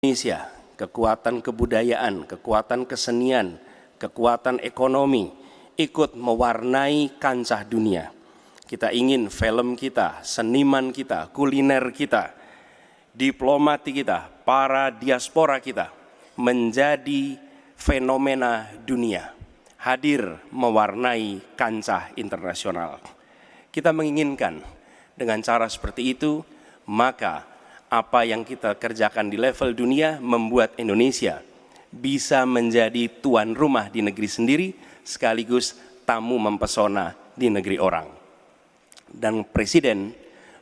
Indonesia, kekuatan kebudayaan, kekuatan kesenian, kekuatan ekonomi ikut mewarnai kancah dunia. Kita ingin film kita, seniman kita, kuliner kita, diplomati kita, para diaspora kita menjadi fenomena dunia, hadir mewarnai kancah internasional. Kita menginginkan dengan cara seperti itu, maka apa yang kita kerjakan di level dunia membuat Indonesia bisa menjadi tuan rumah di negeri sendiri sekaligus tamu mempesona di negeri orang. Dan Presiden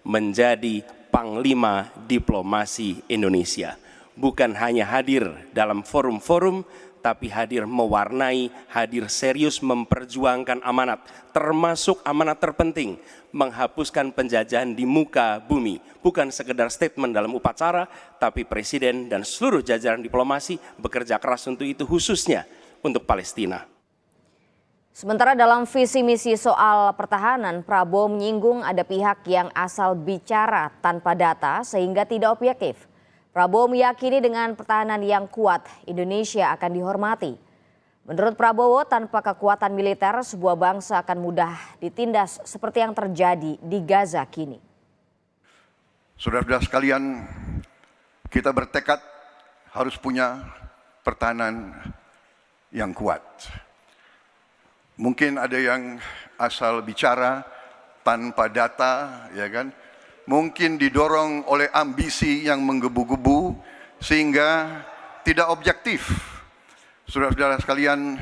menjadi panglima diplomasi Indonesia. Bukan hanya hadir dalam forum-forum, tapi hadir mewarnai, hadir serius memperjuangkan amanat, termasuk amanat terpenting, menghapuskan penjajahan di muka bumi. Bukan sekedar statement dalam upacara, tapi Presiden dan seluruh jajaran diplomasi bekerja keras untuk itu, khususnya untuk Palestina. Sementara dalam visi misi soal pertahanan, Prabowo menyinggung ada pihak yang asal bicara tanpa data sehingga tidak objektif. Prabowo meyakini dengan pertahanan yang kuat, Indonesia akan dihormati. Menurut Prabowo, tanpa kekuatan militer, sebuah bangsa akan mudah ditindas seperti yang terjadi di Gaza kini. Saudara-saudara sekalian, kita bertekad harus punya pertahanan yang kuat. Mungkin ada yang asal bicara tanpa data, ya kan? Mungkin didorong oleh ambisi yang menggebu-gebu sehingga tidak objektif. Saudara-saudara sekalian,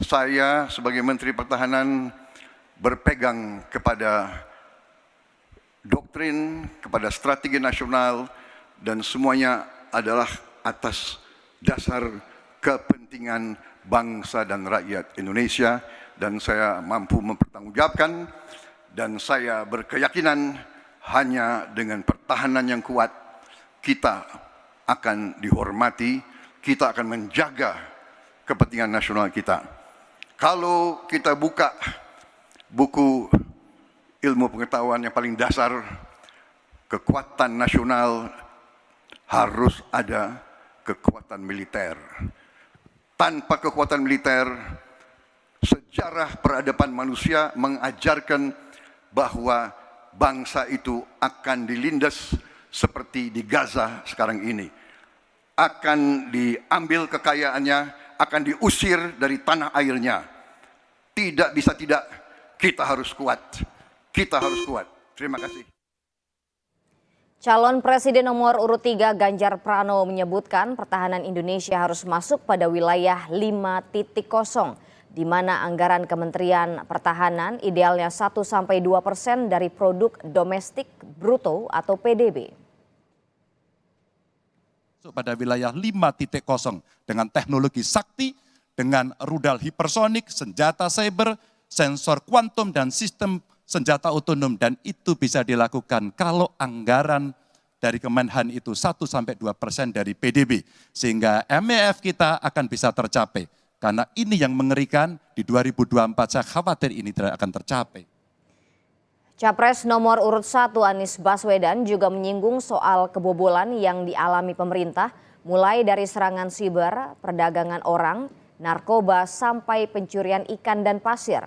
saya sebagai Menteri Pertahanan berpegang kepada doktrin, kepada strategi nasional, dan semuanya adalah atas dasar kepentingan bangsa dan rakyat Indonesia, dan saya mampu mempertanggungjawabkan, dan saya berkeyakinan hanya dengan pertahanan yang kuat kita akan dihormati, kita akan menjaga kepentingan nasional kita. Kalau kita buka buku ilmu pengetahuan yang paling dasar, kekuatan nasional harus ada kekuatan militer. Tanpa kekuatan militer, sejarah peradaban manusia mengajarkan bahwa bangsa itu akan dilindas seperti di Gaza sekarang ini. Akan diambil kekayaannya, akan diusir dari tanah airnya. Tidak bisa tidak, kita harus kuat. Kita harus kuat. Terima kasih. Calon Presiden nomor urut 3 Ganjar Pranowo menyebutkan pertahanan Indonesia harus masuk pada wilayah 5.0, di mana anggaran Kementerian Pertahanan idealnya 1-2% dari produk domestik bruto atau PDB. Pada wilayah 5.0 dengan teknologi sakti, dengan rudal hipersonik, senjata cyber, sensor kuantum, dan sistem senjata otonom, dan itu bisa dilakukan kalau anggaran dari Kemenhan itu 1-2% dari PDB, sehingga MEF kita akan bisa tercapai. Karena ini yang mengerikan, di 2024 saya khawatir ini tidak akan tercapai. Capres nomor urut 1 Anies Baswedan juga menyinggung soal kebobolan yang dialami pemerintah, mulai dari serangan siber, perdagangan orang, narkoba, sampai pencurian ikan dan pasir.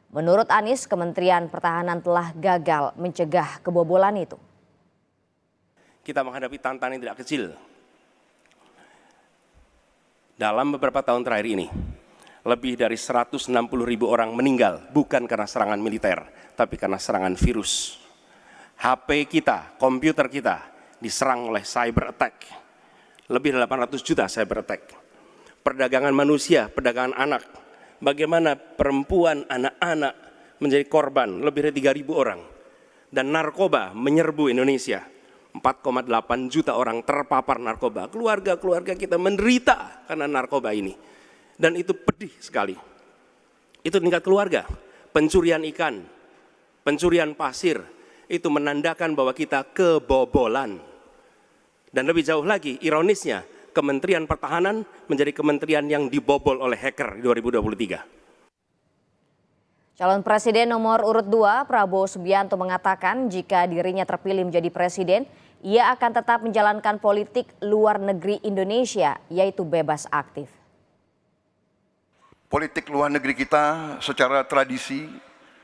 Menurut Anies, Kementerian Pertahanan telah gagal mencegah kebobolan itu. Kita menghadapi tantangan yang tidak kecil. Dalam beberapa tahun terakhir ini, lebih dari 160.000 orang meninggal bukan karena serangan militer, tapi karena serangan virus. HP kita, komputer kita diserang oleh cyber attack. Lebih dari 800 juta cyber attack. Perdagangan manusia, perdagangan anak. Bagaimana perempuan, anak-anak menjadi korban, lebih dari 3.000 orang. Dan narkoba menyerbu Indonesia. 4,8 juta orang terpapar narkoba. Keluarga-keluarga kita menderita karena narkoba ini. Dan itu pedih sekali. Itu tingkat keluarga. Pencurian ikan, pencurian pasir, itu menandakan bahwa kita kebobolan. Dan lebih jauh lagi, ironisnya, Kementerian Pertahanan menjadi kementerian yang dibobol oleh hacker di 2023. Calon Presiden nomor urut 2 Prabowo Subianto mengatakan jika dirinya terpilih menjadi presiden, ia akan tetap menjalankan politik luar negeri Indonesia, yaitu bebas aktif. Politik luar negeri kita secara tradisi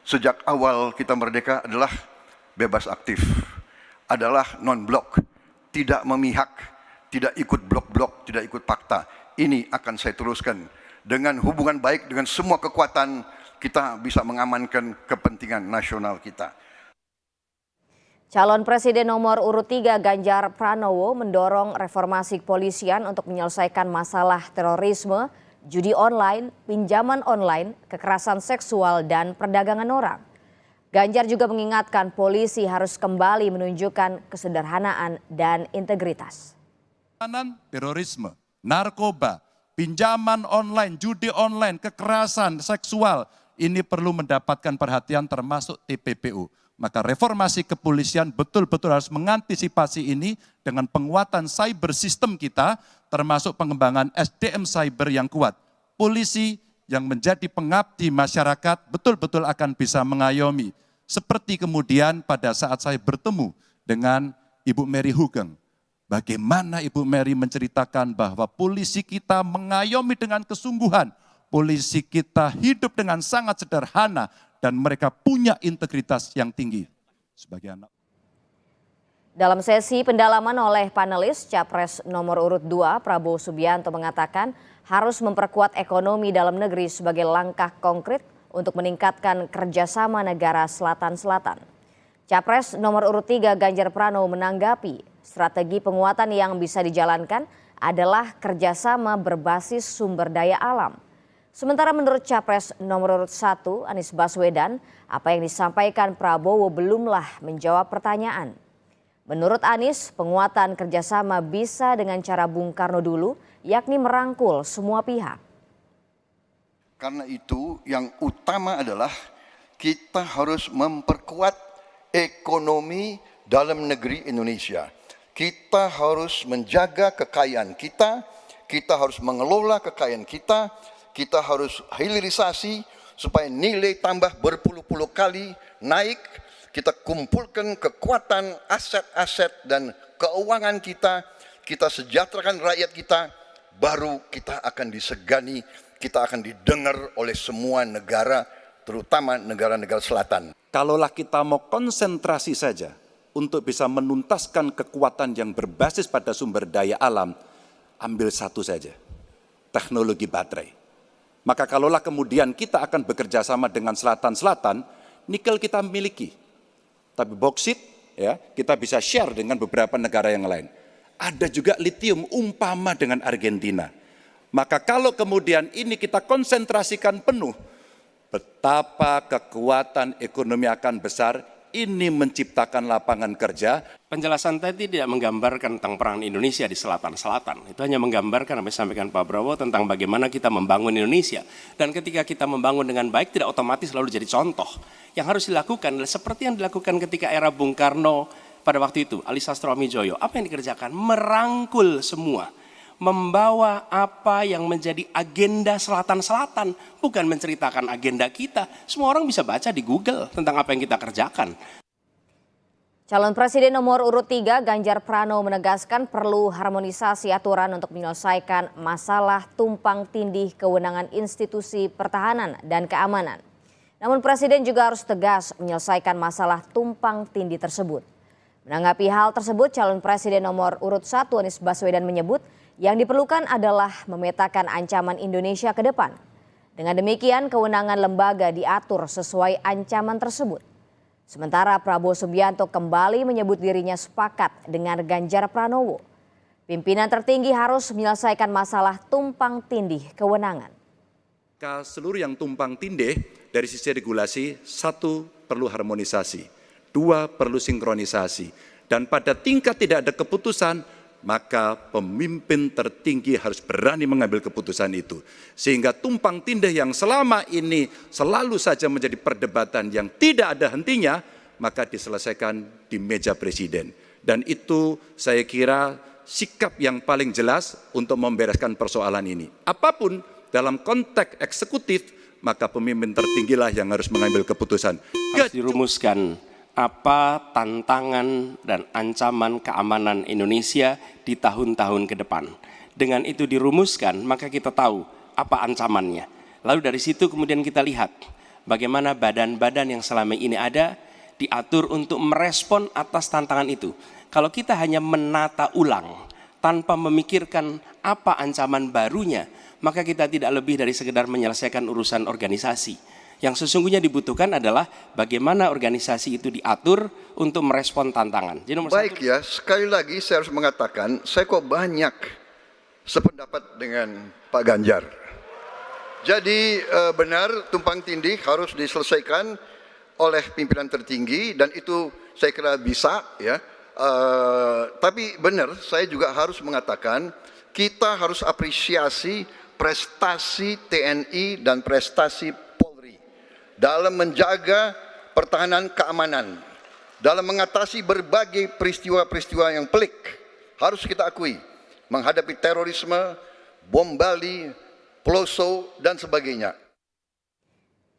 sejak awal kita merdeka adalah bebas aktif, adalah non-blok, tidak memihak, tidak ikut blok-blok, tidak ikut fakta. Ini akan saya teruskan. Dengan hubungan baik dengan semua kekuatan, kita bisa mengamankan kepentingan nasional kita. Calon Presiden nomor urut 3 Ganjar Pranowo mendorong reformasi kepolisian untuk menyelesaikan masalah terorisme, judi online, pinjaman online, kekerasan seksual, dan perdagangan orang. Ganjar juga mengingatkan polisi harus kembali menunjukkan kesederhanaan dan integritas. Terorisme, narkoba, pinjaman online, judi online, kekerasan seksual, ini perlu mendapatkan perhatian termasuk TPPU. Maka reformasi kepolisian betul-betul harus mengantisipasi ini dengan penguatan cyber system kita, termasuk pengembangan SDM cyber yang kuat. Polisi yang menjadi pengabdi masyarakat betul-betul akan bisa mengayomi. Seperti kemudian pada saat saya bertemu dengan Ibu Mary Hugeng. Bagaimana Ibu Mary menceritakan bahwa polisi kita mengayomi dengan kesungguhan. Polisi kita hidup dengan sangat sederhana dan mereka punya integritas yang tinggi. Sebagai anak. Dalam sesi pendalaman oleh panelis, Capres nomor urut 2 Prabowo Subianto mengatakan harus memperkuat ekonomi dalam negeri sebagai langkah konkret untuk meningkatkan kerjasama negara selatan-selatan. Capres nomor urut 3 Ganjar Pranowo menanggapi strategi penguatan yang bisa dijalankan adalah kerjasama berbasis sumber daya alam. Sementara menurut Capres nomor urut 1 Anies Baswedan, apa yang disampaikan Prabowo belumlah menjawab pertanyaan. Menurut Anies, penguatan kerjasama bisa dengan cara Bung Karno dulu, yakni merangkul semua pihak. Karena itu yang utama adalah kita harus memperkuat ekonomi dalam negeri Indonesia. Kita harus menjaga kekayaan kita harus mengelola kekayaan kita harus hilirisasi supaya nilai tambah berpuluh-puluh kali naik. Kita kumpulkan kekuatan aset-aset dan keuangan kita sejahterakan rakyat kita, baru kita akan disegani, kita akan didengar oleh semua negara, terutama negara-negara selatan. Kalaulah kita mau konsentrasi saja untuk bisa menuntaskan kekuatan yang berbasis pada sumber daya alam, ambil satu saja, teknologi baterai. Maka kalaulah kemudian kita akan bekerja sama dengan selatan-selatan, nikel kita miliki. Tapi boksit ya, kita bisa share dengan beberapa negara yang lain. Ada juga litium umpama dengan Argentina. Maka kalau kemudian ini kita konsentrasikan penuh, betapa kekuatan ekonomi akan besar, ini menciptakan lapangan kerja. Penjelasan tadi tidak menggambarkan tentang peran Indonesia di selatan-selatan. Itu hanya menggambarkan apa yang disampaikan Pak Prabowo tentang bagaimana kita membangun Indonesia. Dan ketika kita membangun dengan baik tidak otomatis selalu jadi contoh. Yang harus dilakukan adalah seperti yang dilakukan ketika era Bung Karno pada waktu itu, Ali Sastroamidjojo. Apa yang dikerjakan? Merangkul semua. Membawa apa yang menjadi agenda selatan-selatan, bukan menceritakan agenda kita. Semua orang bisa baca di Google tentang apa yang kita kerjakan. Calon Presiden nomor urut 3 Ganjar Pranowo menegaskan perlu harmonisasi aturan untuk menyelesaikan masalah tumpang tindih kewenangan institusi pertahanan dan keamanan. Namun Presiden juga harus tegas menyelesaikan masalah tumpang tindih tersebut. Menanggapi hal tersebut, calon Presiden nomor urut 1 Anies Baswedan menyebut yang diperlukan adalah memetakan ancaman Indonesia ke depan. Dengan demikian, kewenangan lembaga diatur sesuai ancaman tersebut. Sementara Prabowo Subianto kembali menyebut dirinya sepakat dengan Ganjar Pranowo. Pimpinan tertinggi harus menyelesaikan masalah tumpang tindih kewenangan. Seluruh yang tumpang tindih dari sisi regulasi, 1 perlu harmonisasi, 2 perlu sinkronisasi. Dan pada tingkat tidak ada keputusan, maka pemimpin tertinggi harus berani mengambil keputusan itu. Sehingga tumpang tindih yang selama ini selalu saja menjadi perdebatan yang tidak ada hentinya, maka diselesaikan di meja presiden. Dan itu saya kira sikap yang paling jelas untuk membereskan persoalan ini. Apapun dalam konteks eksekutif, maka pemimpin tertinggilah yang harus mengambil keputusan. Harus dirumuskan apa tantangan dan ancaman keamanan Indonesia di tahun-tahun ke depan. Dengan itu dirumuskan, maka kita tahu apa ancamannya. Lalu dari situ kemudian kita lihat bagaimana badan-badan yang selama ini ada diatur untuk merespon atas tantangan itu. Kalau kita hanya menata ulang tanpa memikirkan apa ancaman barunya, maka kita tidak lebih dari sekedar menyelesaikan urusan organisasi. Yang sesungguhnya dibutuhkan adalah bagaimana organisasi itu diatur untuk merespon tantangan. Jadi baik ya, sekali lagi saya harus mengatakan, saya kok banyak sependapat dengan Pak Ganjar. Jadi benar tumpang tindih harus diselesaikan oleh pimpinan tertinggi dan itu saya kira bisa ya. Tapi benar saya juga harus mengatakan kita harus apresiasi prestasi TNI dan prestasi Polri dalam menjaga pertahanan keamanan, dalam mengatasi berbagai peristiwa-peristiwa yang pelik. Harus kita akui, menghadapi terorisme, bom Bali, Peloso, dan sebagainya.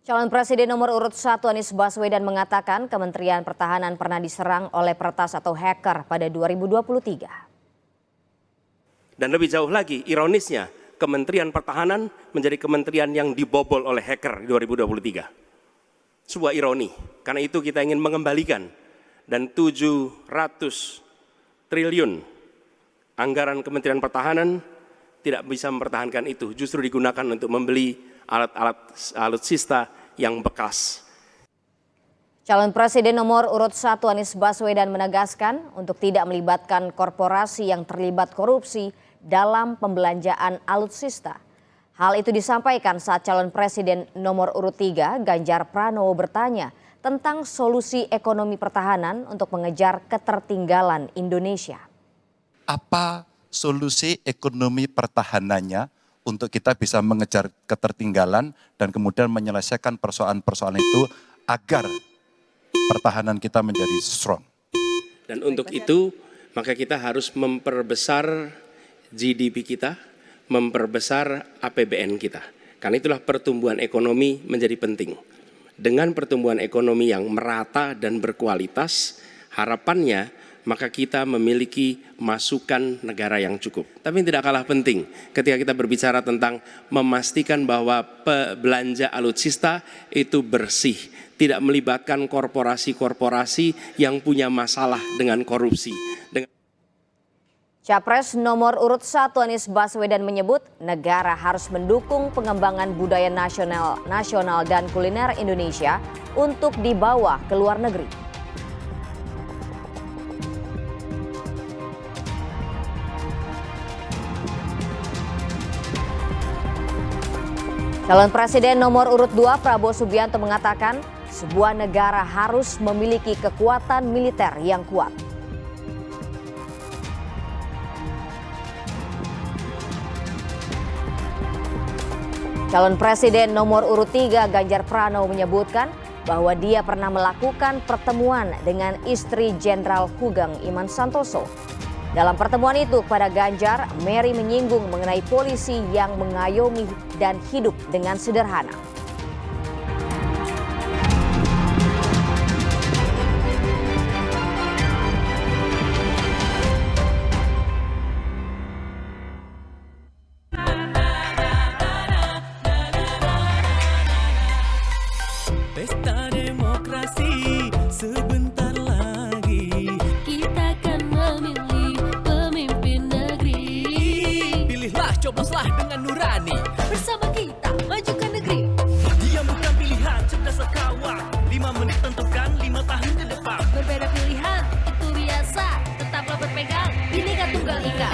Calon Presiden nomor urut 1 Anies Baswedan mengatakan Kementerian Pertahanan pernah diserang oleh peretas atau hacker pada 2023. Dan lebih jauh lagi, ironisnya, Kementerian Pertahanan menjadi kementerian yang dibobol oleh hacker di 2023. Sebuah ironi, karena itu kita ingin mengembalikan dan 700 triliun anggaran Kementerian Pertahanan tidak bisa mempertahankan itu, justru digunakan untuk membeli alat-alat alutsista yang bekas. Calon Presiden nomor urut 1 Anies Baswedan menegaskan untuk tidak melibatkan korporasi yang terlibat korupsi dalam pembelanjaan alutsista. Hal itu disampaikan saat calon Presiden nomor urut 3 Ganjar Pranowo bertanya tentang solusi ekonomi pertahanan untuk mengejar ketertinggalan Indonesia. Apa solusi ekonomi pertahanannya untuk kita bisa mengejar ketertinggalan dan kemudian menyelesaikan persoalan-persoalan itu agar pertahanan kita menjadi strong. Dan untuk itu maka kita harus memperbesar GDP kita, memperbesar APBN kita. Karena itulah pertumbuhan ekonomi menjadi penting. Dengan pertumbuhan ekonomi yang merata dan berkualitas, harapannya maka kita memiliki masukan negara yang cukup. Tapi yang tidak kalah penting ketika kita berbicara tentang memastikan bahwa belanja alutsista itu bersih, tidak melibatkan korporasi-korporasi yang punya masalah dengan korupsi. Capres nomor urut 1 Anies Baswedan menyebut negara harus mendukung pengembangan budaya nasional dan kuliner Indonesia untuk dibawa ke luar negeri. Calon Presiden nomor urut 2 Prabowo Subianto mengatakan sebuah negara harus memiliki kekuatan militer yang kuat. Calon Presiden nomor urut 3 Ganjar Pranowo menyebutkan bahwa dia pernah melakukan pertemuan dengan istri Jenderal Hugeng Iman Santoso. Dalam pertemuan itu kepada Ganjar, Mary menyinggung mengenai polisi yang mengayomi dan hidup dengan sederhana. Pesta demokrasi sebentar lagi kita akan memilih pemimpin negeri. Pilihlah, cobloslah dengan nurani. Bersama kita majukan negeri. Diam bukan pilihan, cerdas kawan. 5 menit tentukan 5 tahun ke depan. Berbeda pilihan, itu biasa. Tetaplah berpegang, Bhinneka Tunggal Ika.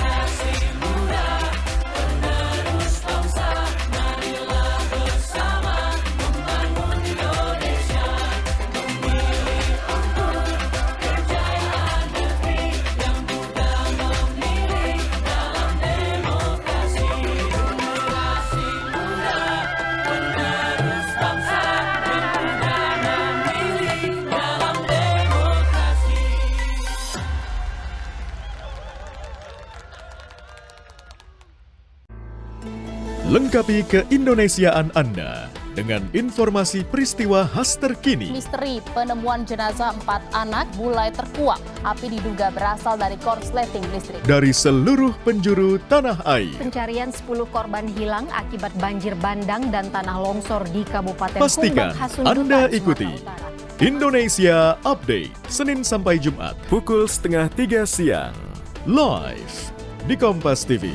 Lengkapi keindonesiaan Anda dengan informasi peristiwa khas terkini. Misteri penemuan jenazah 4 anak mulai terkuak. Api diduga berasal dari korsleting listrik. Dari seluruh penjuru tanah air. Pencarian 10 korban hilang akibat banjir bandang dan tanah longsor di Kabupaten Pastikan Humbang Hasundutan, Anda ikuti Sumatera Utara. Indonesia Update, Senin sampai Jumat, pukul 2:30 siang. Live di Kompas TV.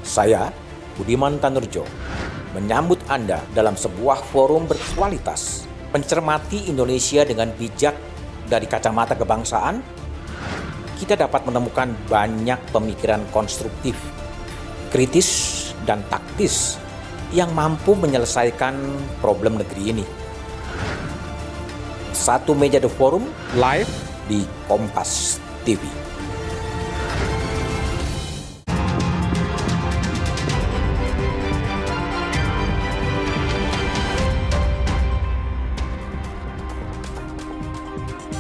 Saya, Budiman Tanurjo, menyambut Anda dalam sebuah forum berkualitas, mencermati Indonesia dengan bijak dari kacamata kebangsaan. Kita dapat menemukan banyak pemikiran konstruktif, kritis, dan taktis yang mampu menyelesaikan problem negeri ini. Satu meja The Forum live di Kompas TV.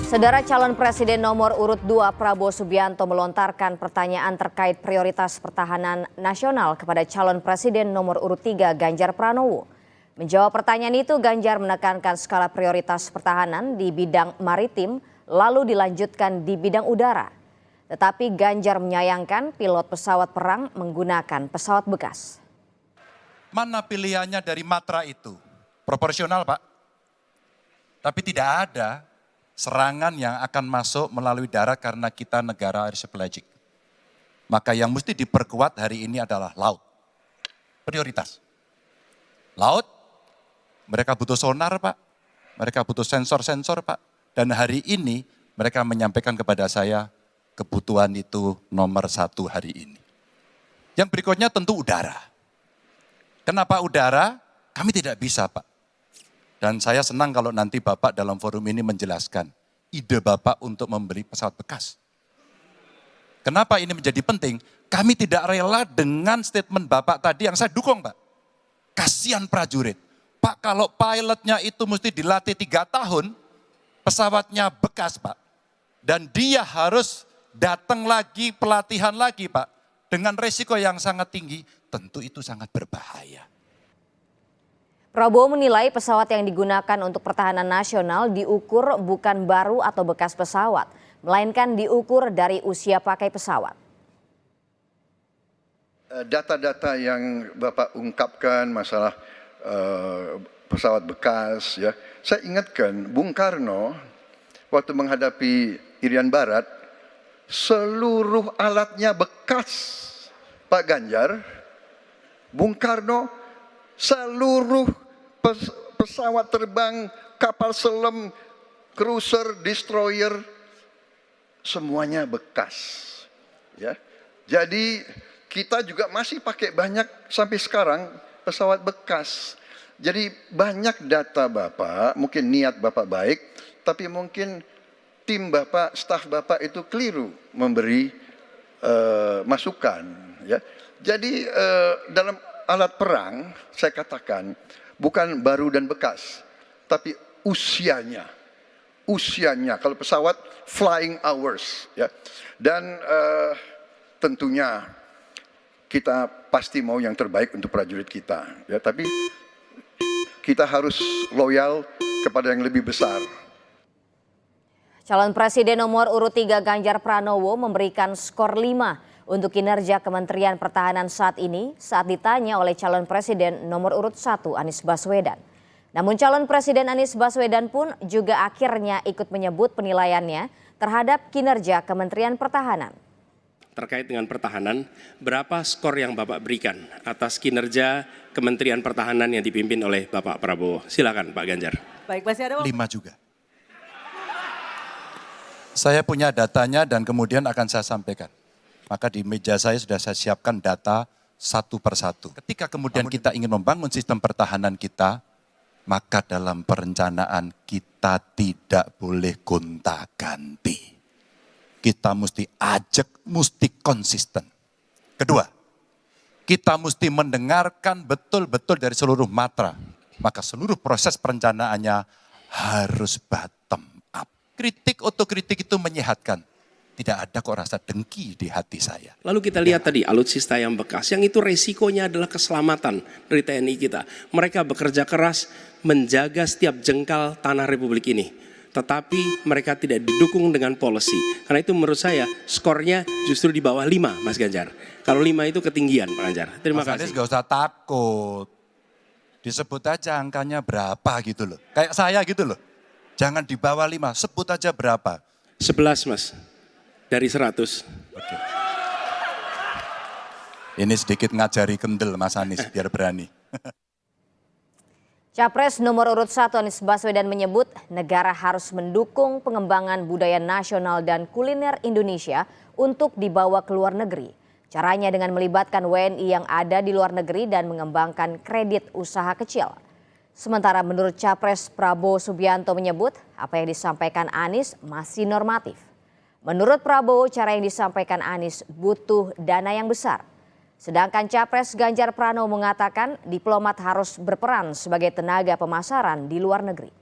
Saudara, calon presiden nomor urut 2 Prabowo Subianto melontarkan pertanyaan terkait prioritas pertahanan nasional kepada calon presiden nomor urut 3 Ganjar Pranowo. Menjawab pertanyaan itu, Ganjar menekankan skala prioritas pertahanan di bidang maritim lalu dilanjutkan di bidang udara. Tetapi Ganjar menyayangkan pilot pesawat perang menggunakan pesawat bekas. Mana pilihannya dari Matra itu? Proporsional, Pak. Tapi tidak ada serangan yang akan masuk melalui darat karena kita negara archipelagic. Maka yang mesti diperkuat hari ini adalah laut. Prioritas. Laut, mereka butuh sonar, Pak. Mereka butuh sensor-sensor, Pak. Dan hari ini mereka menyampaikan kepada saya kebutuhan itu nomor 1 hari ini. Yang berikutnya tentu udara. Kenapa udara? Kami tidak bisa, Pak. Dan saya senang kalau nanti Bapak dalam forum ini menjelaskan ide Bapak untuk membeli pesawat bekas. Kenapa ini menjadi penting? Kami tidak rela dengan statement Bapak tadi yang saya dukung, Pak. Kasihan prajurit. Pak, kalau pilotnya itu mesti dilatih 3 tahun, pesawatnya bekas, Pak. Dan dia harus datang lagi, pelatihan lagi, Pak. Dengan resiko yang sangat tinggi, tentu itu sangat berbahaya. Prabowo menilai pesawat yang digunakan untuk pertahanan nasional diukur bukan baru atau bekas pesawat, melainkan diukur dari usia pakai pesawat. Data-data yang Bapak ungkapkan masalah pesawat bekas, ya, saya ingatkan Bung Karno waktu menghadapi Irian Barat, seluruh alatnya bekas. Pak Ganjar, Bung Karno, seluruh pesawat terbang, kapal selam, cruiser, destroyer, semuanya bekas. Ya, jadi kita juga masih pakai banyak sampai sekarang pesawat bekas. Jadi banyak data Bapak, mungkin niat Bapak baik, tapi mungkin tim Bapak, staf Bapak itu keliru memberi masukan. Ya, jadi dalam alat perang saya katakan bukan baru dan bekas, tapi usianya. Usianya, kalau pesawat flying hours, ya. Dan tentunya kita pasti mau yang terbaik untuk prajurit kita, ya. Tapi kita harus loyal kepada yang lebih besar. Calon Presiden nomor urut 3 Ganjar Pranowo memberikan skor 5 untuk kinerja Kementerian Pertahanan saat ini saat ditanya oleh calon Presiden nomor urut 1 Anies Baswedan. Namun calon Presiden Anies Baswedan pun juga akhirnya ikut menyebut penilaiannya terhadap kinerja Kementerian Pertahanan. Terkait dengan pertahanan, berapa skor yang Bapak berikan atas kinerja Kementerian Pertahanan yang dipimpin oleh Bapak Prabowo? Silakan Pak Ganjar. Baik, masih ada 5 juga. Saya punya datanya dan kemudian akan saya sampaikan. Maka di meja saya sudah saya siapkan data satu persatu. Ketika kemudian kita ingin membangun sistem pertahanan kita, maka dalam perencanaan kita tidak boleh gonta-ganti. Kita mesti ajak, mesti konsisten. Kedua, kita mesti mendengarkan betul-betul dari seluruh matra. Maka seluruh proses perencanaannya harus bottom up. Kritik, otokritik itu menyehatkan. tidak ada kok rasa dengki di hati saya. Lalu kita lihat tadi alutsista yang bekas, yang itu resikonya adalah keselamatan dari TNI kita. Mereka bekerja keras menjaga setiap jengkal tanah Republik ini. Tetapi mereka tidak didukung dengan policy. Karena itu menurut saya skornya justru di bawah 5, Mas Ganjar. Kalau 5 itu ketinggian, Pak Ganjar. Terima Mas kasih. Anies gak usah takut. Disebut aja angkanya berapa gitu loh. Kayak saya gitu loh. Jangan di bawah 5, sebut aja berapa. 11, Mas. Dari 100. Oke. Ini sedikit ngajari kendel Mas Anies biar berani. Capres nomor urut 1 Anies Baswedan menyebut negara harus mendukung pengembangan budaya nasional dan kuliner Indonesia untuk dibawa ke luar negeri. Caranya dengan melibatkan WNI yang ada di luar negeri dan mengembangkan kredit usaha kecil. Sementara menurut Capres Prabowo Subianto menyebut apa yang disampaikan Anies masih normatif. Menurut Prabowo, cara yang disampaikan Anies butuh dana yang besar. Sedangkan Capres Ganjar Pranowo mengatakan diplomat harus berperan sebagai tenaga pemasaran di luar negeri.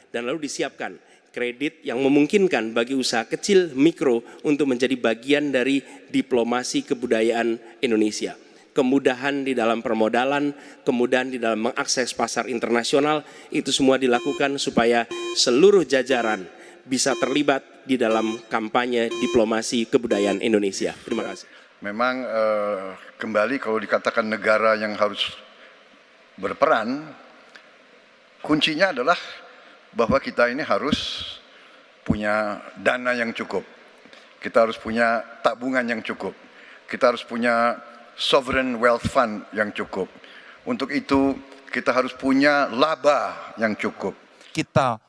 Dan lalu disiapkan kredit yang memungkinkan bagi usaha kecil mikro untuk menjadi bagian dari diplomasi kebudayaan Indonesia. Kemudahan di dalam permodalan, kemudahan di dalam mengakses pasar internasional, itu semua dilakukan supaya seluruh jajaran bisa terlibat di dalam kampanye diplomasi kebudayaan Indonesia. Terima kasih. Memang kembali kalau dikatakan negara yang harus berperan, kuncinya adalah bahwa kita ini harus punya dana yang cukup. Kita harus punya tabungan yang cukup. Kita harus punya sovereign wealth fund yang cukup. Untuk itu kita harus punya laba yang cukup. Kita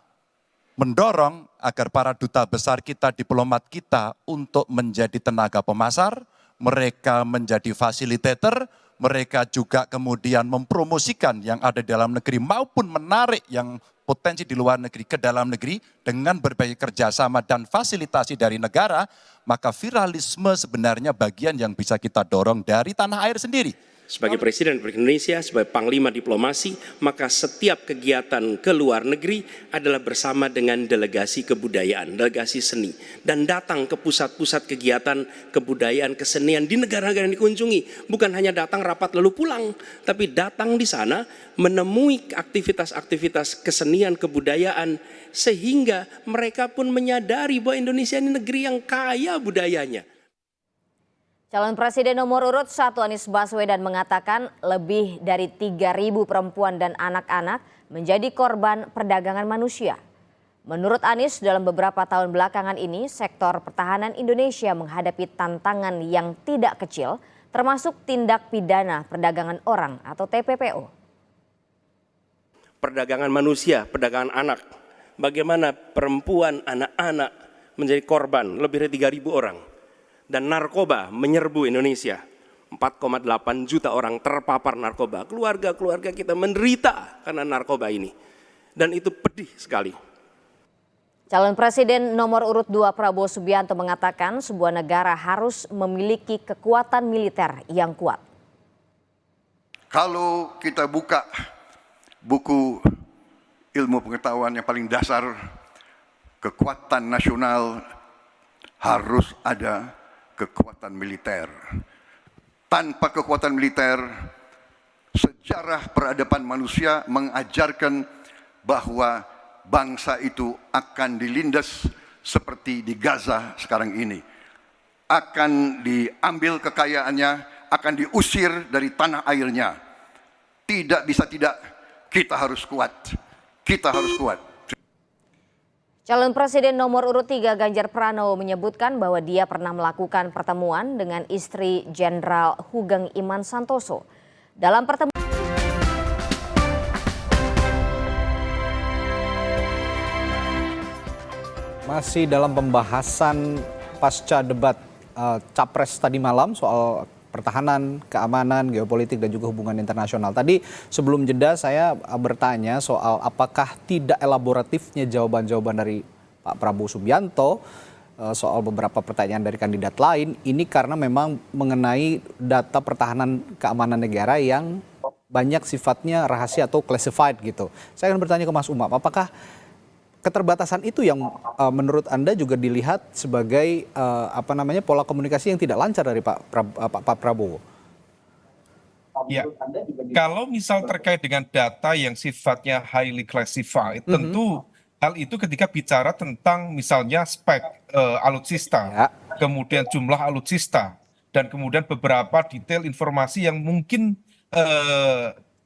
mendorong agar para duta besar kita, diplomat kita untuk menjadi tenaga pemasar, mereka menjadi fasilitator, mereka juga kemudian mempromosikan yang ada di dalam negeri maupun menarik yang potensi di luar negeri ke dalam negeri dengan berbagai kerjasama dan fasilitasi dari negara, maka viralisme sebenarnya bagian yang bisa kita dorong dari tanah air sendiri. Sebagai Presiden Republik Indonesia, sebagai Panglima Diplomasi, maka setiap kegiatan ke luar negeri adalah bersama dengan delegasi kebudayaan, delegasi seni. Dan datang ke pusat-pusat kegiatan kebudayaan, kesenian di negara-negara yang dikunjungi. Bukan hanya datang rapat lalu pulang, tapi datang di sana menemui aktivitas-aktivitas kesenian, kebudayaan, sehingga mereka pun menyadari bahwa Indonesia ini negeri yang kaya budayanya. Calon Presiden nomor urut 1 Anies Baswedan mengatakan lebih dari 3.000 perempuan dan anak-anak menjadi korban perdagangan manusia. Menurut Anies, dalam beberapa tahun belakangan ini sektor pertahanan Indonesia menghadapi tantangan yang tidak kecil, termasuk tindak pidana perdagangan orang atau TPPO. Perdagangan manusia, perdagangan anak. Bagaimana perempuan, anak-anak menjadi korban lebih dari 3.000 orang. Dan narkoba menyerbu Indonesia. 4,8 juta orang terpapar narkoba. Keluarga-keluarga kita menderita karena narkoba ini. Dan itu pedih sekali. Calon Presiden nomor urut 2 Prabowo Subianto mengatakan sebuah negara harus memiliki kekuatan militer yang kuat. Kalau kita buka buku ilmu pengetahuan yang paling dasar, kekuatan nasional harus ada kekuatan militer. Tanpa kekuatan militer, sejarah peradaban manusia mengajarkan bahwa bangsa itu akan dilindas seperti di Gaza sekarang ini. Akan diambil kekayaannya, akan diusir dari tanah airnya. Tidak bisa tidak, kita harus kuat. Kita harus kuat. Calon Presiden nomor urut 3 Ganjar Pranowo menyebutkan bahwa dia pernah melakukan pertemuan dengan istri Jenderal Hugeng Iman Santoso. Dalam pertemuan masih dalam pembahasan pasca debat Capres tadi malam soal pertahanan, keamanan, geopolitik, dan juga hubungan internasional. Tadi sebelum jeda saya bertanya soal apakah tidak elaboratifnya jawaban-jawaban dari Pak Prabowo Subianto soal beberapa pertanyaan dari kandidat lain. Ini karena memang mengenai data pertahanan keamanan negara yang banyak sifatnya rahasia atau classified gitu. Saya akan bertanya ke Mas Umam, apakah keterbatasan itu yang menurut Anda juga dilihat sebagai pola komunikasi yang tidak lancar dari Pak Prabowo. Ya, kalau misal terkait dengan data yang sifatnya highly classified, tentu hal itu ketika bicara tentang misalnya spek alutsista, kemudian jumlah alutsista, dan kemudian beberapa detail informasi yang mungkin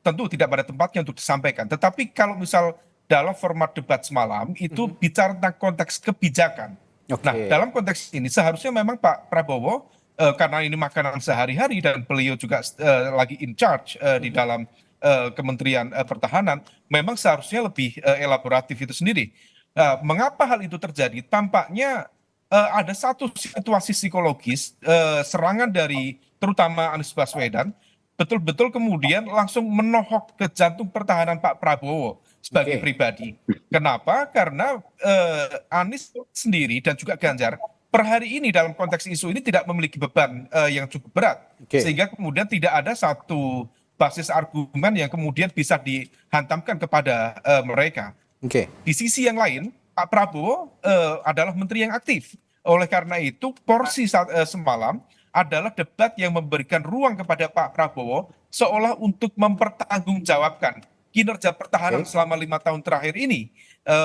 tentu tidak pada tempatnya untuk disampaikan. Tetapi kalau misal dalam format debat semalam itu bicara tentang konteks kebijakan. Nah, dalam konteks ini seharusnya memang Pak Prabowo karena ini makanan sehari-hari dan beliau juga lagi in charge di dalam Kementerian Pertahanan, memang seharusnya lebih elaboratif itu sendiri. Mengapa hal itu terjadi? Tampaknya ada satu situasi psikologis serangan dari terutama Anies Baswedan betul-betul kemudian langsung menohok ke jantung pertahanan Pak Prabowo sebagai pribadi. Kenapa? Karena Anies sendiri dan juga Ganjar per hari ini dalam konteks isu ini tidak memiliki beban yang cukup berat. Sehingga kemudian tidak ada satu basis argumen yang kemudian bisa dihantamkan kepada mereka. Di sisi yang lain, Pak Prabowo adalah menteri yang aktif. Oleh karena itu, porsi semalam adalah debat yang memberikan ruang kepada Pak Prabowo seolah untuk mempertanggungjawabkan kinerja pertahanan selama 5 tahun terakhir ini.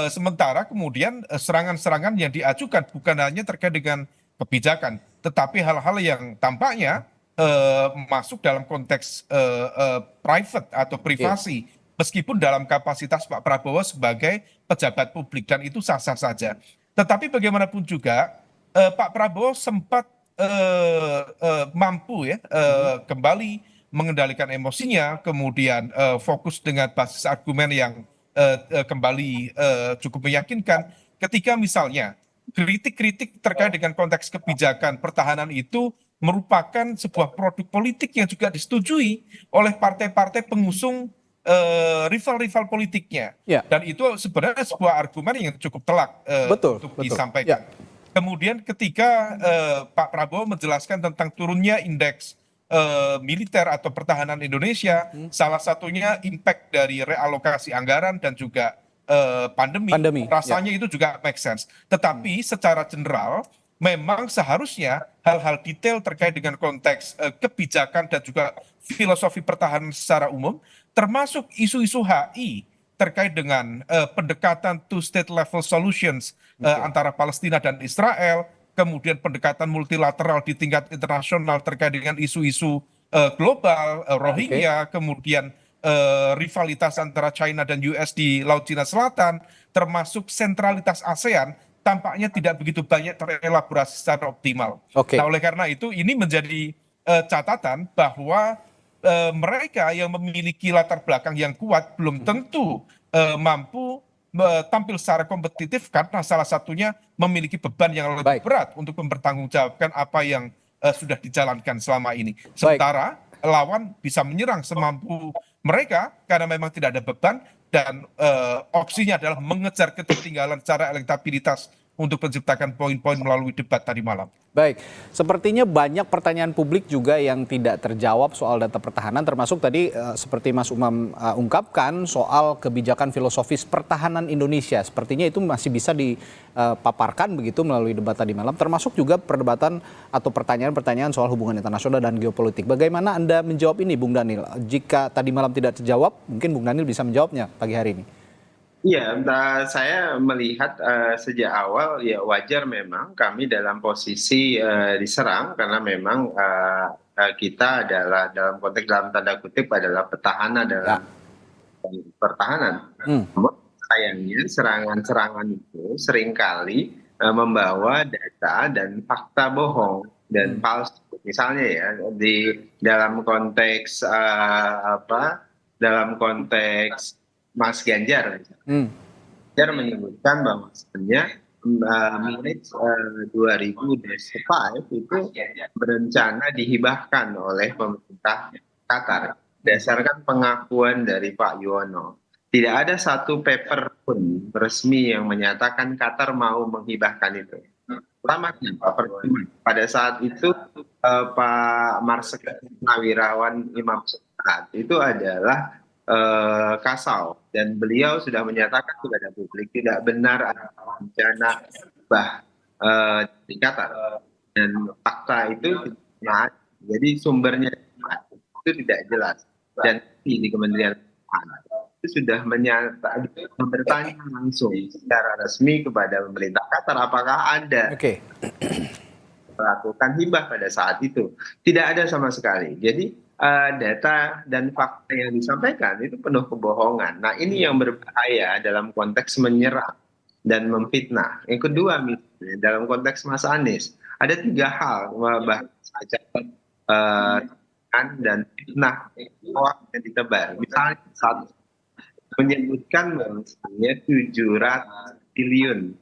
Sementara kemudian serangan-serangan yang diajukan bukan hanya terkait dengan kebijakan, tetapi hal-hal yang tampaknya masuk dalam konteks private atau privasi, meskipun dalam kapasitas Pak Prabowo sebagai pejabat publik, dan itu sah-sah saja. Tetapi bagaimanapun juga Pak Prabowo sempat mampu kembali mengendalikan emosinya, kemudian fokus dengan basis argumen yang kembali cukup meyakinkan ketika misalnya kritik-kritik terkait dengan konteks kebijakan pertahanan itu merupakan sebuah produk politik yang juga disetujui oleh partai-partai pengusung rival-rival politiknya. Dan itu sebenarnya sebuah argumen yang cukup telak untuk disampaikan. Kemudian ketika Pak Prabowo menjelaskan tentang turunnya indeks militer atau pertahanan Indonesia, salah satunya impact dari realokasi anggaran dan juga pandemi. Rasanya itu juga make sense. Tetapi secara general memang seharusnya hal-hal detail terkait dengan konteks kebijakan dan juga filosofi pertahanan secara umum, termasuk isu-isu HI terkait dengan pendekatan two state level solutions antara Palestina dan Israel, kemudian pendekatan multilateral di tingkat internasional terkait dengan isu-isu global, Rohingya, kemudian rivalitas antara China dan US di Laut Cina Selatan, termasuk sentralitas ASEAN, tampaknya tidak begitu banyak terelaborasi secara optimal. Nah, oleh karena itu ini menjadi catatan bahwa mereka yang memiliki latar belakang yang kuat belum tentu mampu tampil secara kompetitif karena salah satunya memiliki beban yang lebih berat untuk mempertanggungjawabkan apa yang sudah dijalankan selama ini. Sementara lawan bisa menyerang semampu mereka karena memang tidak ada beban dan opsinya adalah mengejar ketertinggalan secara elektabilitas untuk menciptakan poin-poin melalui debat tadi malam. Baik, sepertinya banyak pertanyaan publik juga yang tidak terjawab soal data pertahanan, termasuk tadi seperti Mas Umam ungkapkan soal kebijakan filosofis pertahanan Indonesia. Sepertinya itu masih bisa dipaparkan begitu melalui debat tadi malam, termasuk juga perdebatan atau pertanyaan-pertanyaan soal hubungan internasional dan geopolitik. Bagaimana Anda menjawab ini, Bung Daniel? Jika tadi malam tidak terjawab, mungkin Bung Daniel bisa menjawabnya pagi hari ini. Iya, saya melihat sejak awal ya wajar memang kami dalam posisi diserang karena memang kita adalah dalam konteks dalam tanda kutip adalah petahana dalam pertahanan. Namun sayangnya serangan-serangan itu seringkali membawa data dan fakta bohong dan palsu. Misalnya ya di dalam konteks dalam konteks Mas Ganjar, Ganjar menyebutkan bahwa sebenarnya Minutes 2005 itu berencana dihibahkan oleh pemerintah Qatar berdasarkan pengakuan dari Pak Yuwono. Tidak ada satu paper pun resmi yang menyatakan Qatar mau menghibahkan itu. Pertama, pada saat itu Pak Marsikal Purnawirawan Imam Suhaid itu adalah Kasau, dan beliau sudah menyatakan kepada publik tidak benar ada bencana bah di Qatar, dan fakta itu tidak pernah ada. Jadi sumbernya itu tidak jelas, dan di Kementerian Pertahanan itu sudah bertanya langsung secara resmi kepada pemerintah Qatar apakah ada melakukan hibah pada saat itu. Tidak ada sama sekali. Jadi data dan fakta yang disampaikan itu penuh kebohongan. Nah, ini yang berbahaya dalam konteks menyerang dan memfitnah. Yang kedua, misalnya dalam konteks Mas Anies, ada 3 hal bahasa dan fitnah yang ditebar. Misalnya satu, menyebutkan misalnya 700 triliun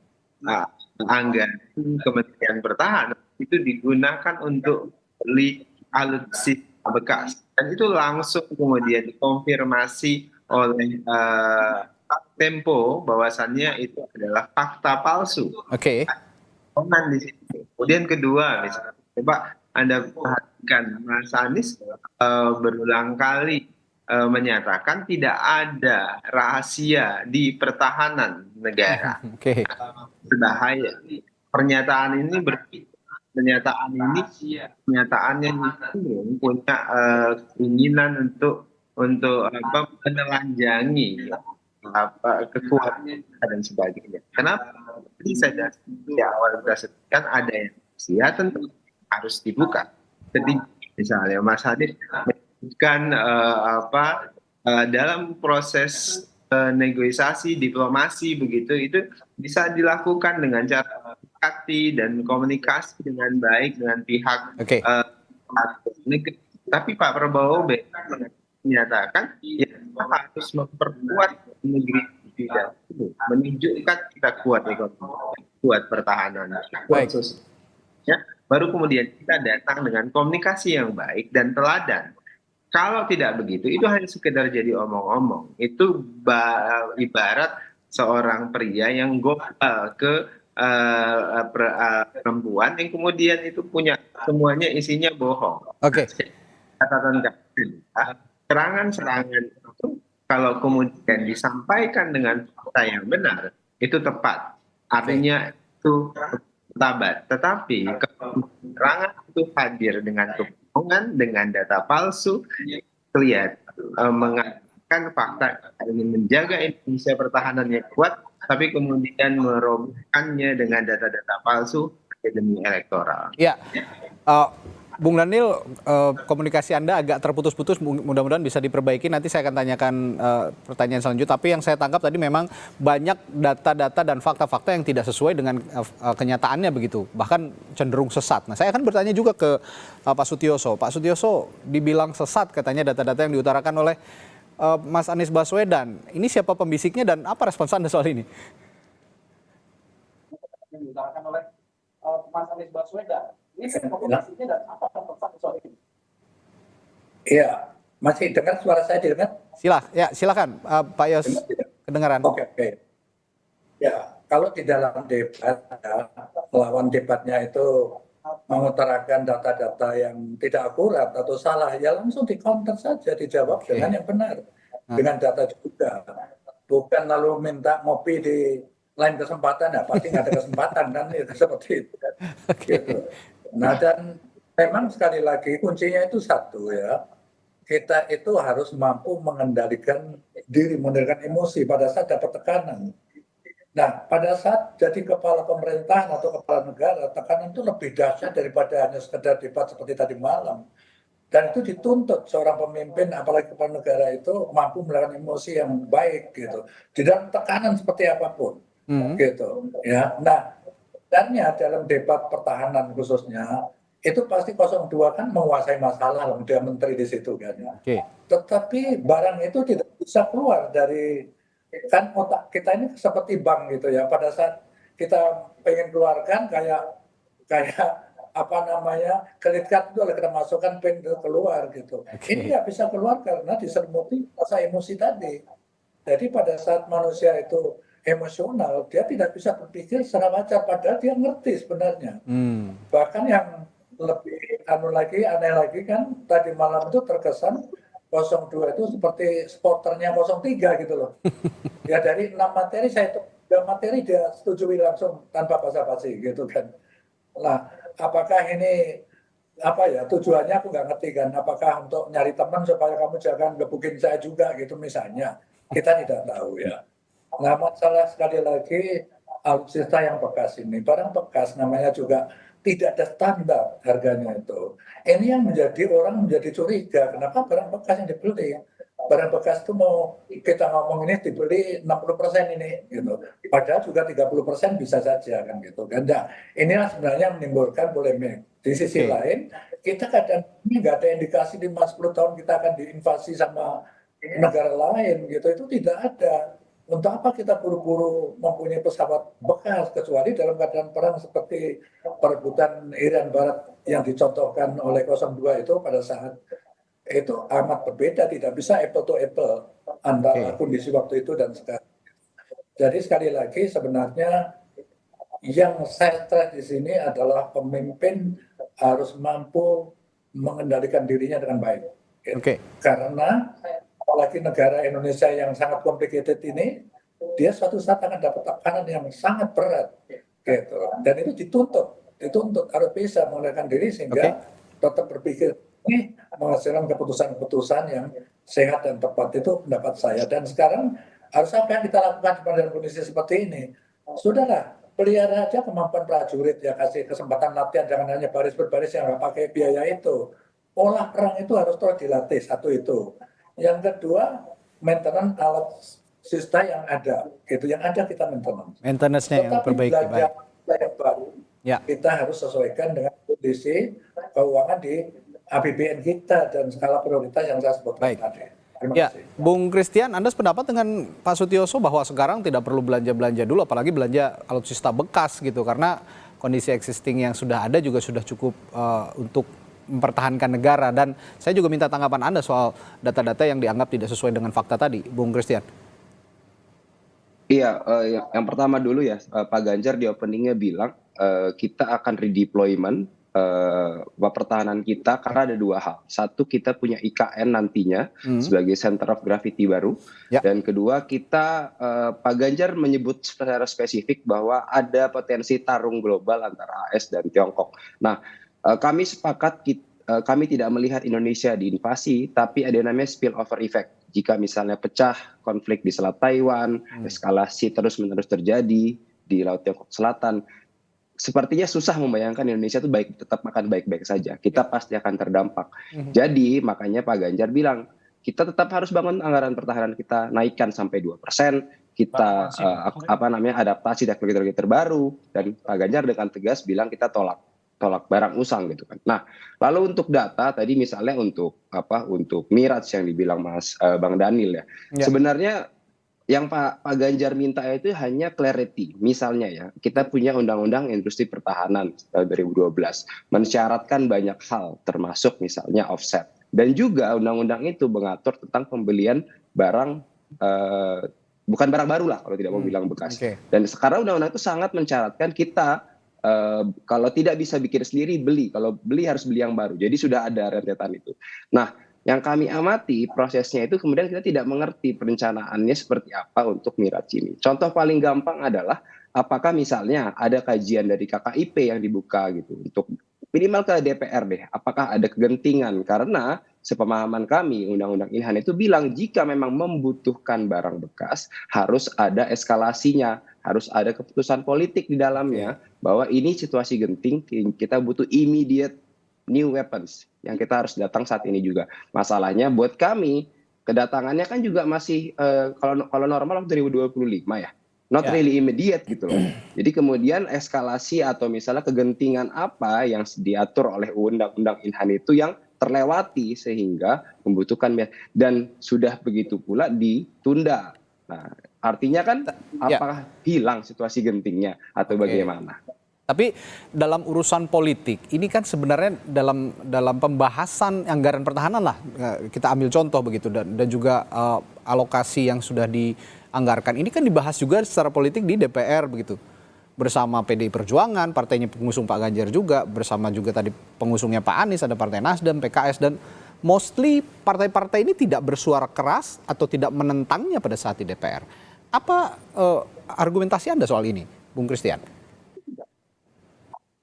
anggaran Kementerian Pertahanan itu digunakan untuk beli alutsista bekas, dan itu langsung kemudian dikonfirmasi oleh Tempo bahwasannya itu adalah fakta palsu. Di situ. Kemudian kedua, misalnya, coba Anda perhatikan Mas Anies berulang kali menyatakan tidak ada rahasia di pertahanan negara. Berbahaya. Pernyataan ini pernyataannya punya keinginan untuk menelanjangi kekuatan dan sebagainya. Kenapa? Jadi saya di awal sebutkan ada yang rahasia tentu harus dibuka. Jadi misalnya Mas Anies menyebutkan dalam proses negosiasi diplomasi begitu itu bisa dilakukan dengan cara dan komunikasi dengan baik dengan pihak negeri. Tapi Pak Prabowo menyatakan ya harus memperkuat negeri tidak menunjukkan kita kuat ekonomi, kuat pertahanan, kuat sosialnya. Baru kemudian kita datang dengan komunikasi yang baik dan teladan. Kalau tidak begitu, itu hanya sekedar jadi omong-omong. Itu ibarat seorang pria yang gombal ke perempuan yang kemudian itu punya semuanya isinya bohong. Catatan serangan itu kalau kemudian disampaikan dengan fakta yang benar itu tepat, artinya itu tabat. Tetapi serangan itu hadir dengan kebohongan, dengan data palsu, kelihatan mengatakan fakta ingin menjaga Indonesia pertahanannya kuat, tapi kemudian merobohkannya dengan data-data palsu demi elektoral. Ya, Bung Daniel, komunikasi Anda agak terputus-putus, mudah-mudahan bisa diperbaiki. Nanti saya akan tanyakan pertanyaan selanjutnya. Tapi yang saya tangkap tadi memang banyak data-data dan fakta-fakta yang tidak sesuai dengan kenyataannya begitu, bahkan cenderung sesat. Nah, saya akan bertanya juga ke Pak Sutioso. Pak Sutioso, dibilang sesat katanya data-data yang diutarakan oleh Mas Anies Baswedan. Ini siapa pembisiknya dan apa respons Anda soal ini? Yang diutarakan oleh Mas Anies Baswedan. Ini siapa pembisiknya dan apa respons Anda soal ini? Iya, masih dengar suara saya didengar? Silakan Pak Yos, kedengaran. Oke. Ya, kalau di dalam debat, lawan debatnya itu mengutarakan data-data yang tidak akurat atau salah, ya langsung di-counter saja, dijawab dengan yang benar, dengan data juga. Bukan lalu minta ngopi di lain kesempatan, ya pasti nggak ada kesempatan kan, itu seperti itu. Gitu. Nah, dan memang sekali lagi kuncinya itu satu ya, kita itu harus mampu mengendalikan diri, mengendalikan emosi pada saat dapat tekanan. Nah, pada saat jadi kepala pemerintahan atau kepala negara, tekanan itu lebih dahsyat daripada hanya sekedar debat seperti tadi malam. Dan itu dituntut seorang pemimpin, apalagi kepala negara itu mampu melakukan emosi yang baik gitu. Di dalam tekanan seperti apapun, gitu. Ya, nah, dannya dalam debat pertahanan khususnya itu pasti 02 kan menguasai masalah, dia menteri di situ kan. Tetapi barang itu tidak bisa keluar dari kan otak kita ini seperti bank gitu ya, pada saat kita pengen keluarkan kayak apa namanya kredit card itu oleh kita masukkan pin keluar gitu. Ini nggak bisa keluar karena diselimuti rasa emosi tadi. Jadi pada saat manusia itu emosional, dia tidak bisa berpikir secara wajar padahal dia ngerti sebenarnya. Bahkan yang lebih aneh lagi kan tadi malam itu terkesan 02 itu seperti supporternya 03 gitu loh. Ya dari 6 materi saya 3 materi dia setujui langsung tanpa basa-basi gitu kan. Nah, apakah ini tujuannya aku nggak ngerti kan, apakah untuk nyari teman supaya kamu jangan gebukin saya juga gitu misalnya, kita tidak tahu ya. Nah, masalah sekali lagi alutsista yang bekas ini, barang bekas namanya juga tidak ada standar harganya itu. Ini yang orang menjadi curiga, kenapa barang bekas yang dibeli? Barang bekas itu mau kita ngomong ini dibeli 60% ini gitu. Padahal juga 30% bisa saja kan gitu kan. Nah, inilah sebenarnya menimbulkan polemik. Di sisi lain, kita kadang ini nggak ada indikasi 5-10 tahun kita akan diinvasi sama negara lain gitu. Itu tidak ada. Untuk apa kita buru-buru mempunyai pesawat bekas kecuali dalam keadaan perang seperti perebutan Irian Barat yang dicontohkan oleh 02 itu pada saat itu amat berbeda, tidak bisa apple to apple antara kondisi waktu itu dan sekarang. Jadi sekali lagi sebenarnya yang saya stress di sini adalah pemimpin harus mampu mengendalikan dirinya dengan baik. Karena apalagi negara Indonesia yang sangat complicated ini, dia suatu saat akan dapat tekanan yang sangat berat, gitu. Dan itu dituntut harus bisa mengendalikan diri sehingga tetap berpikir ini menghasilkan keputusan-keputusan yang sehat dan tepat. Itu pendapat saya. Dan sekarang harus apa yang kita lakukan pada kondisi seperti ini? Sudahlah, pelihara aja kemampuan prajurit ya, kasih kesempatan latihan, jangan hanya baris berbaris yang nggak pakai biaya itu. Pola perang itu harus terus dilatih, satu itu. Yang kedua, maintenance alat sista yang ada, gitu. Yang ada kita maintenance. Maintenance-nya yang perbaiki. Yang baru, kita harus sesuaikan dengan kondisi keuangan di APBN kita dan skala prioritas yang saya sebutkan tadi. Ya, Bung Christian, Anda sependapat dengan Pak Sutioso bahwa sekarang tidak perlu belanja-belanja dulu, apalagi belanja alutsista bekas gitu, karena kondisi existing yang sudah ada juga sudah cukup untuk mempertahankan negara. Dan saya juga minta tanggapan Anda soal data-data yang dianggap tidak sesuai dengan fakta tadi, Bung Christian. Iya, yang pertama dulu ya, Pak Ganjar di openingnya bilang kita akan redeployment pertahanan kita karena ada dua hal. Satu, kita punya IKN nantinya sebagai center of gravity baru. Dan kedua, kita Pak Ganjar menyebut secara spesifik bahwa ada potensi tarung global antara AS dan Tiongkok. Nah, kami sepakat kami tidak melihat Indonesia diinvasi, tapi ada yang namanya spillover effect. Jika misalnya pecah konflik di Selat Taiwan, eskalasi terus-menerus terjadi di Laut Tiongkok Selatan, sepertinya susah membayangkan Indonesia itu tetap akan baik-baik saja. Kita pasti akan terdampak. Jadi makanya Pak Ganjar bilang, kita tetap harus bangun anggaran pertahanan kita, naikkan sampai 2%. Kita adaptasi teknologi terbaru, dan Pak Ganjar dengan tegas bilang kita tolak barang usang gitu kan. Nah, lalu untuk data tadi misalnya untuk Miraj yang dibilang Bang Daniel ya. Sebenarnya yang Pak Ganjar minta itu hanya clarity. Misalnya ya, kita punya Undang-Undang Industri Pertahanan tahun 2012 mensyaratkan banyak hal, termasuk misalnya offset. Dan juga undang-undang itu mengatur tentang pembelian barang bukan barang baru lah kalau tidak mau bilang bekas. Dan sekarang undang-undang itu sangat mensyaratkan kita kalau tidak bisa bikin sendiri beli, kalau beli harus beli yang baru. Jadi sudah ada rentetan itu. Nah, yang kami amati prosesnya itu kemudian kita tidak mengerti perencanaannya seperti apa untuk Miraj ini. Contoh paling gampang adalah apakah misalnya ada kajian dari KKIP yang dibuka gitu untuk minimal ke DPR deh. Apakah ada kegentingan? Karena sepemahaman kami Undang-Undang Ilhan itu bilang jika memang membutuhkan barang bekas harus ada eskalasinya, harus ada keputusan politik di dalamnya bahwa ini situasi genting, kita butuh immediate new weapons yang kita harus datang saat ini juga. Masalahnya buat kami kedatangannya kan juga masih kalau normal 2025 ya, not really immediate gitu loh. Jadi kemudian eskalasi atau misalnya kegentingan apa yang diatur oleh Undang-Undang Ilhan itu yang terlewati sehingga membutuhkan, dan sudah begitu pula ditunda. Nah, artinya kan apakah hilang situasi gentingnya atau bagaimana? Tapi dalam urusan politik ini kan sebenarnya dalam pembahasan anggaran pertahanan lah, kita ambil contoh begitu, dan juga alokasi yang sudah dianggarkan ini kan dibahas juga secara politik di DPR begitu, bersama PDI Perjuangan, partainya pengusung Pak Ganjar juga, bersama juga tadi pengusungnya Pak Anies, ada Partai Nasdem, PKS, dan mostly partai-partai ini tidak bersuara keras atau tidak menentangnya pada saat di DPR. Apa argumentasi Anda soal ini, Bung Christian?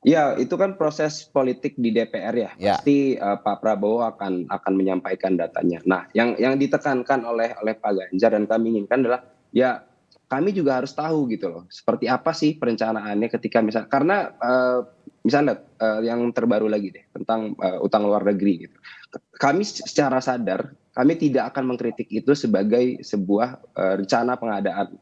Ya, itu kan proses politik di DPR ya. Pasti Pak Prabowo akan menyampaikan datanya. Nah, yang ditekankan oleh Pak Ganjar dan kami inginkan adalah ya kami juga harus tahu gitu loh. Seperti apa sih perencanaannya ketika misalnya yang terbaru lagi deh tentang utang luar negeri gitu. Kami secara sadar kami tidak akan mengkritik itu sebagai sebuah rencana pengadaan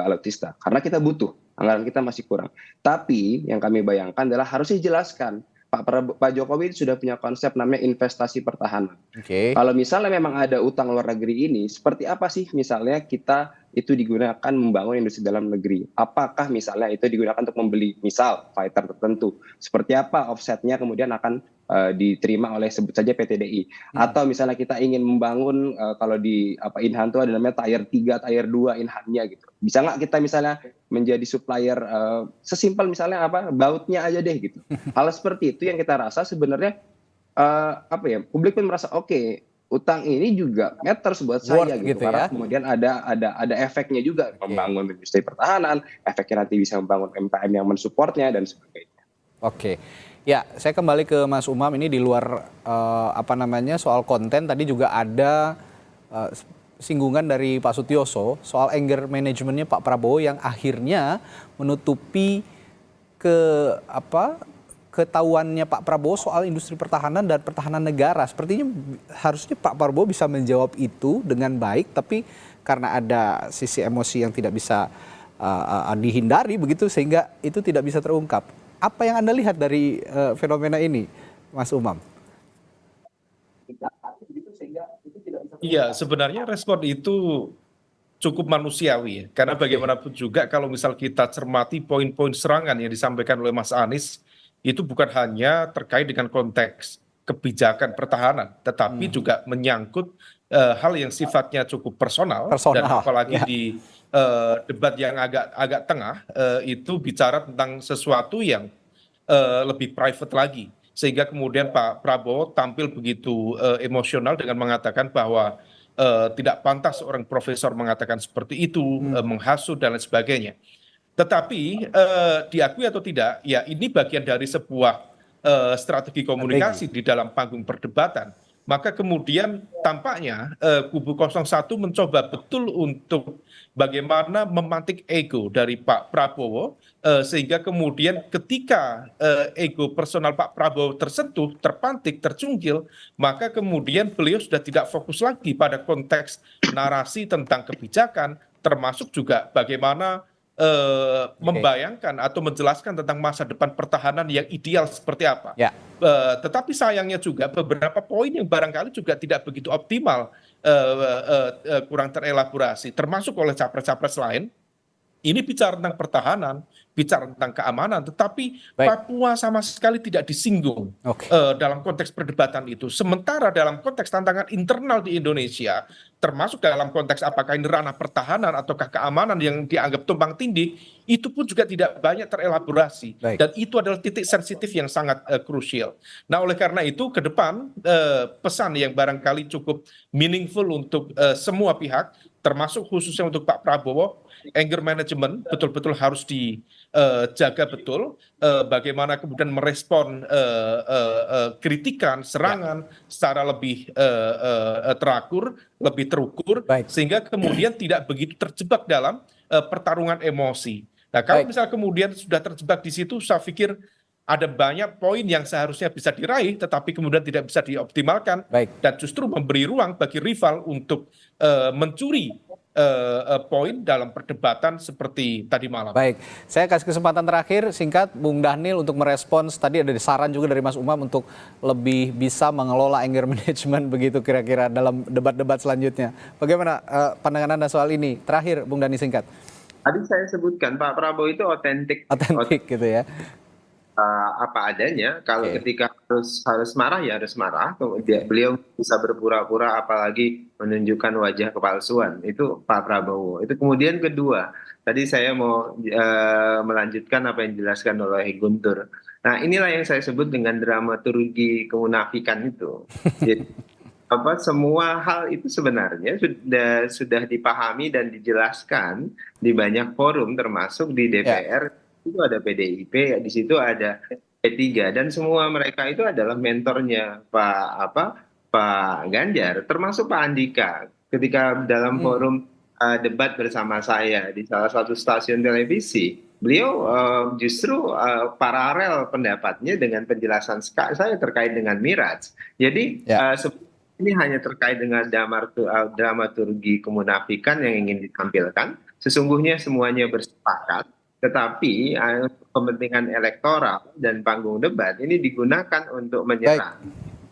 alutsista karena kita butuh. Anggaran kita masih kurang. Tapi yang kami bayangkan adalah harus dijelaskan. Pak Jokowi sudah punya konsep namanya investasi pertahanan. Kalau misalnya memang ada utang luar negeri ini, seperti apa sih misalnya kita itu digunakan membangun industri dalam negeri? Apakah misalnya itu digunakan untuk membeli misal fighter tertentu? Seperti apa offsetnya kemudian akan diterima oleh sebut saja PTDI? Atau misalnya kita ingin membangun kalau di Inhan itu ada namanya tier 3, tier 2 Inhannya gitu. Bisa nggak kita misalnya menjadi supplier sesimpel misalnya bautnya aja deh gitu. Hal seperti itu yang kita rasa sebenarnya publik pun merasa oke, utang ini juga matters buat saya gitu karena kemudian ada efeknya juga membangun industri pertahanan, efeknya nanti bisa membangun UMKM yang mensupportnya dan sebagainya. Oke. Ya, saya kembali ke Mas Umam ini di luar soal konten tadi juga ada singgungan dari Pak Sutioso soal anger manajemennya Pak Prabowo yang akhirnya menutupi ketahuannya Pak Prabowo soal industri pertahanan dan pertahanan negara. Sepertinya harusnya Pak Prabowo bisa menjawab itu dengan baik, tapi karena ada sisi emosi yang tidak bisa dihindari begitu sehingga itu tidak bisa terungkap. Apa yang Anda lihat dari fenomena ini, Mas Umam? Iya, sebenarnya respon itu cukup manusiawi ya. Karena bagaimanapun juga kalau misal kita cermati poin-poin serangan yang disampaikan oleh Mas Anies, itu bukan hanya terkait dengan konteks kebijakan pertahanan, tetapi juga menyangkut hal yang sifatnya cukup personal. Dan apalagi di debat yang agak tengah, itu bicara tentang sesuatu yang lebih private lagi. Sehingga kemudian Pak Prabowo tampil begitu emosional dengan mengatakan bahwa tidak pantas seorang profesor mengatakan seperti itu, menghasut dan lain sebagainya. Tetapi diakui atau tidak, ya ini bagian dari sebuah strategi komunikasi di dalam panggung perdebatan. Maka kemudian tampaknya kubu 01 mencoba betul untuk bagaimana memantik ego dari Pak Prabowo sehingga kemudian ketika ego personal Pak Prabowo tersentuh, terpantik, tercungkil, maka kemudian beliau sudah tidak fokus lagi pada konteks narasi tentang kebijakan, termasuk juga bagaimana membayangkan atau menjelaskan tentang masa depan pertahanan yang ideal seperti apa. Tetapi sayangnya juga beberapa poin yang barangkali juga tidak begitu optimal, kurang terelaborasi, termasuk oleh capres-capres lain. Ini bicara tentang pertahanan, bicara tentang keamanan, tetapi Papua sama sekali tidak disinggung dalam konteks perdebatan itu. Sementara dalam konteks tantangan internal di Indonesia, termasuk dalam konteks apakah ini ranah pertahanan ataukah keamanan yang dianggap tumpang tindih, itu pun juga tidak banyak terelaborasi. Dan itu adalah titik sensitif yang sangat krusial. Nah, oleh karena itu ke depan pesan yang barangkali cukup meaningful untuk semua pihak, termasuk khususnya untuk Pak Prabowo, anger management betul-betul harus dijaga betul, bagaimana kemudian merespon kritikan, serangan secara lebih terakur, lebih terukur, sehingga kemudian tidak begitu terjebak dalam pertarungan emosi. Nah, kalau misalnya kemudian sudah terjebak di situ, saya pikir ada banyak poin yang seharusnya bisa diraih, tetapi kemudian tidak bisa dioptimalkan, dan justru memberi ruang bagi rival untuk mencuri poin dalam perdebatan seperti tadi malam. Baik, saya kasih kesempatan terakhir singkat Bung Dhanil untuk merespons. Tadi ada saran juga dari Mas Umam untuk lebih bisa mengelola anger management begitu kira-kira dalam debat-debat selanjutnya. Bagaimana pandangan Anda soal ini? Terakhir Bung Dhani singkat. Tadi saya sebutkan Pak Prabowo itu otentik gitu ya. Apa adanya. Kalau ketika harus marah ya harus marah. Beliau bisa berpura-pura, apalagi menunjukkan wajah kepalsuan. Itu Pak Prabowo. Itu kemudian kedua, tadi saya mau melanjutkan apa yang dijelaskan oleh Guntur. Nah, inilah yang saya sebut dengan dramaturgi kemunafikan itu. semua hal itu sebenarnya sudah dipahami dan dijelaskan di banyak forum, termasuk di DPR. Itu ada PDIP, di situ ada P3, dan semua mereka itu adalah mentornya Pak Ganjar, termasuk Pak Andika. Ketika dalam forum debat bersama saya di salah satu stasiun televisi, beliau justru paralel pendapatnya dengan penjelasan saya terkait dengan Miraj. Jadi ini hanya terkait dengan dramaturgi kemunafikan yang ingin ditampilkan. Sesungguhnya semuanya bersepakat, tetapi kepentingan elektoral dan panggung debat ini digunakan untuk menyerang.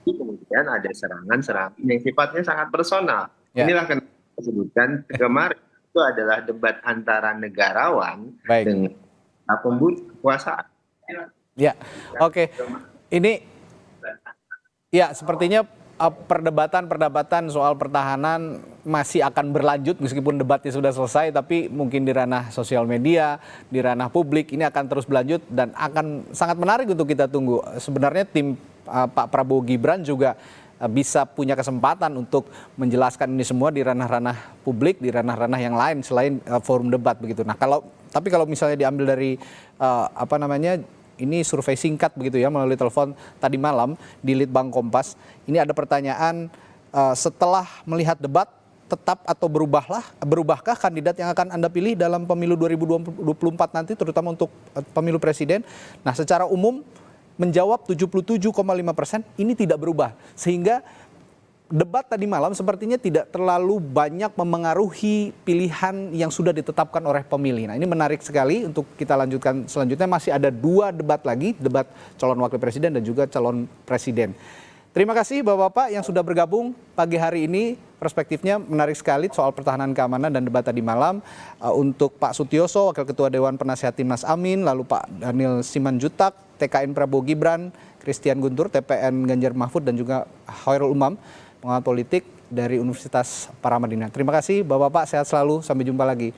Kemudian ada serangan-serangan yang sifatnya sangat personal. Inilah kenapa saya sebutkan kemarin itu adalah debat antara negarawan dengan pemburu kekuasaan. Ya, oke. Ini ya sepertinya perdebatan soal pertahanan masih akan berlanjut meskipun debatnya sudah selesai, tapi mungkin di ranah sosial media, di ranah publik ini akan terus berlanjut dan akan sangat menarik untuk kita tunggu. Sebenarnya tim Pak Prabowo Gibran juga bisa punya kesempatan untuk menjelaskan ini semua di ranah-ranah publik, di ranah-ranah yang lain selain forum debat begitu. Nah, tapi kalau misalnya diambil dari ini survei singkat begitu ya melalui telepon tadi malam di Litbang Kompas. Ini ada pertanyaan, setelah melihat debat tetap atau berubahkah kandidat yang akan Anda pilih dalam pemilu 2024 nanti, terutama untuk pemilu presiden? Nah, secara umum menjawab 77,5% ini tidak berubah. Sehingga debat tadi malam sepertinya tidak terlalu banyak memengaruhi pilihan yang sudah ditetapkan oleh pemilih. Nah, ini menarik sekali untuk kita lanjutkan selanjutnya. Masih ada 2 debat lagi, debat calon wakil presiden dan juga calon presiden. Terima kasih Bapak-Bapak yang sudah bergabung pagi hari ini. Perspektifnya menarik sekali soal pertahanan keamanan dan debat tadi malam. Untuk Pak Sutioso, Wakil Ketua Dewan Penasehat Timnas Amin, lalu Pak Daniel Simanjutak, TKN Prabowo Gibran, Christian Guntur, TPN Ganjar Mahfud, dan juga Khairul Umam, pengamat politik dari Universitas Paramadina. Terima kasih Bapak-Bapak, sehat selalu, sampai jumpa lagi.